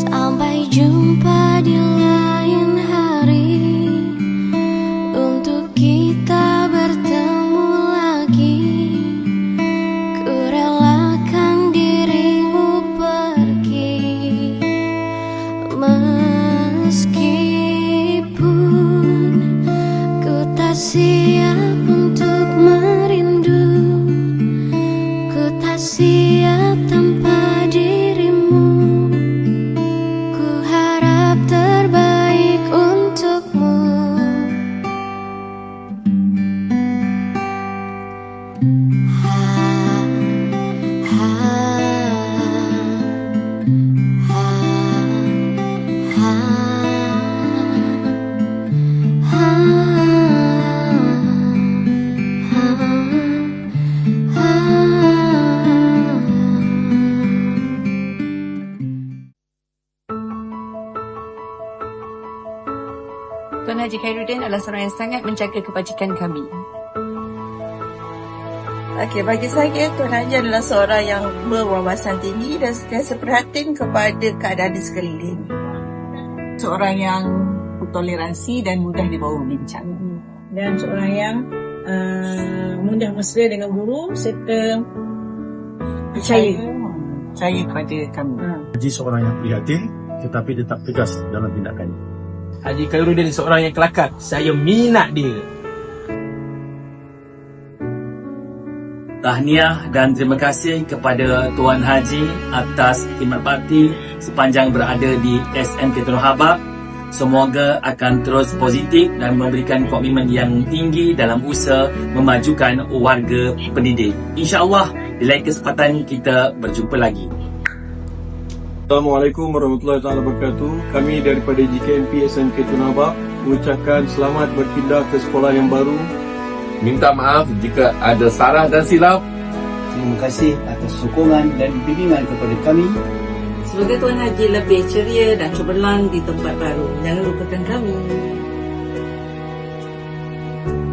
Sampai jumpa di lain hari, untuk kita bertemu lagi. Ku relakan dirimu pergi, meskipun ku tak siap untuk merindu. Ku tak siap tanpa dirimu. Ku harap terbaik untukmu. Tuan Haji Khairuddin adalah seorang yang sangat menjaga kebajikan kami. Okey, bagi saya Tuan Haji adalah seorang yang berwawasan tinggi dan sentiasa perhatian kepada keadaan di sekeliling. Seorang yang bertoleransi dan mudah dibawa bincang. Dan seorang yang mudah bersedia dengan guru serta Percaya kepada kami. Haji seorang yang prihatin tetapi tetap tegas dalam tindakannya. Haji Khairuddin seorang yang kelakar. Saya minat dia. Tahniah dan terima kasih kepada Tuan Haji atas khidmat bakti sepanjang berada di SMK Tun Habaq. Semoga akan terus positif dan memberikan komitmen yang tinggi dalam usaha memajukan warga pendidik. InsyaAllah di lain kesempatan kita berjumpa lagi. Assalamualaikum warahmatullahi wabarakatuh. Kami daripada JKNP SMK Tun Habaq mengucapkan selamat berpindah ke sekolah yang baru. Minta maaf jika ada salah dan silap. Terima kasih atas sokongan dan bimbingan kepada kami. Semoga Tuan Haji lebih ceria dan cemerlang di tempat baru. Jangan lupakan kami.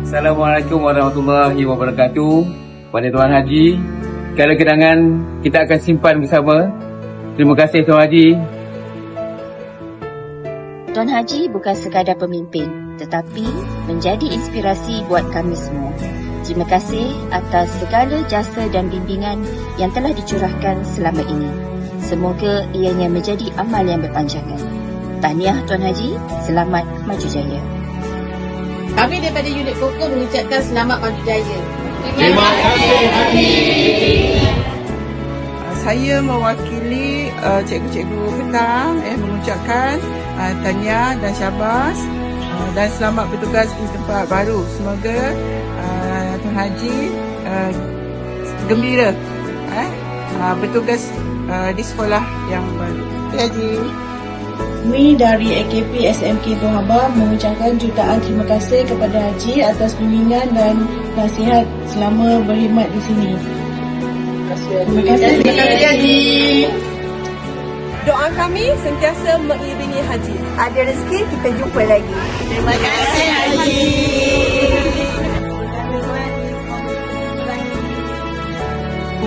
Assalamualaikum warahmatullahi wabarakatuh. Pada Tuan Haji, segala kenangan kita akan simpan bersama. Terima kasih Tuan Haji. Tuan Haji bukan sekadar pemimpin, tetapi menjadi inspirasi buat kami semua. Terima kasih atas segala jasa dan bimbingan yang telah dicurahkan selama ini. Semoga ianya menjadi amal yang berpanjangan. Tahniah Tuan Haji, selamat maju jaya. Kami daripada unit pokok mengucapkan selamat maju jaya. Terima kasih Haji. Saya mewakili cikgu-cikgu petang mengucapkan tahniah dan syabas dan selamat bertugas di tempat baru. Semoga Tuan Haji gembira bertugas di sekolah yang baru. Terima kasih. Kami dari AKP SMK Tun Habaq mengucapkan jutaan terima kasih kepada Haji atas bimbingan dan nasihat selama berkhidmat di sini. Terima kasih Haji. Doa kami sentiasa mengiringi Haji. Ada rezeki kita jumpa lagi. Terima kasih Haji.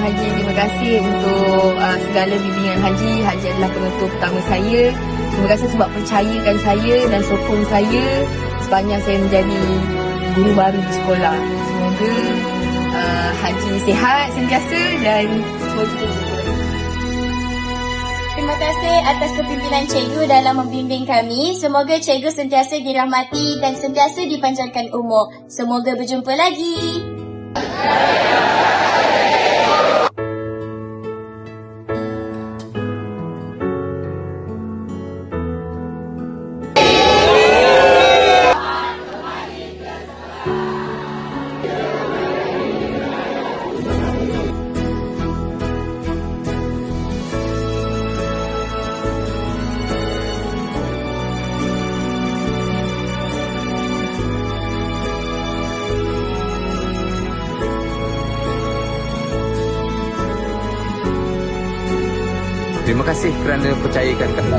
Haji, terima kasih untuk segala bimbingan Haji. Haji adalah penonton pertama saya. Terima kasih sebab percayakan saya dan sokong saya sepanjang saya menjadi guru baru di sekolah. Semoga Haji sihat sentiasa dan semoga kita jumpa lagi. Terima kasih atas kepimpinan cikgu dalam membimbing kami. Semoga cikgu sentiasa dirahmati dan sentiasa dipanjangkan umur. Semoga berjumpa lagi. Terima kasih kerana percayakan kami.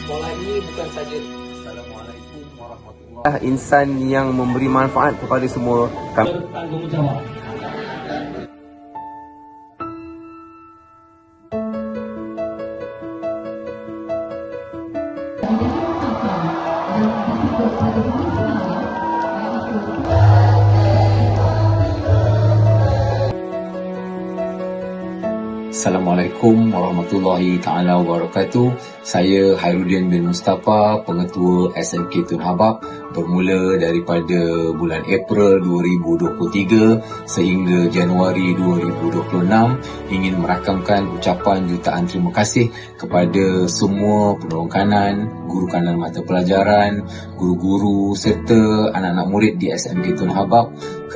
Sekolah ini bukan saja Assalamualaikum warahmatullahi insan yang memberi manfaat kepada semua kami. Assalamualaikum warahmatullahi taala wabarakatuh. Saya Hairuddin bin Mustafa, pengetua SMK Tun Habaq, bermula daripada bulan April 2023 sehingga Januari 2026, ingin merakamkan ucapan jutaan terima kasih kepada semua penolong kanan, guru kanan mata pelajaran, guru-guru serta anak-anak murid di SMK Tun Habaq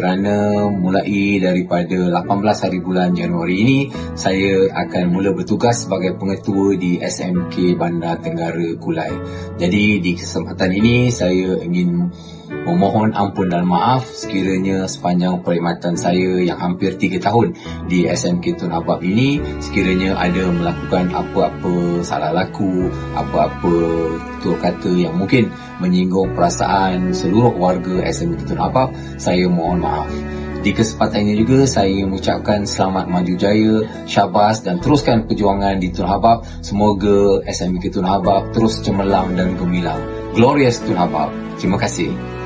kerana mulai daripada 18 hari bulan Januari ini saya akan mula bertugas sebagai pengetua di SMK Bandar Tenggara Kulai. Jadi di kesempatan ini saya ingin memohon ampun dan maaf sekiranya sepanjang perkhidmatan saya yang hampir 3 tahun di SMK Tun Habaq ini sekiranya ada melakukan apa-apa salah laku, apa-apa tutur kata yang mungkin menyinggung perasaan seluruh warga SMK Tun Habaq, saya mohon maaf. Di kesempatan ini juga saya mengucapkan selamat maju jaya, syabas dan teruskan perjuangan di Tun Habaq. Semoga SMK Tun Habaq terus cemerlang dan gemilang. Glorious Tun Habaq. Terima kasih.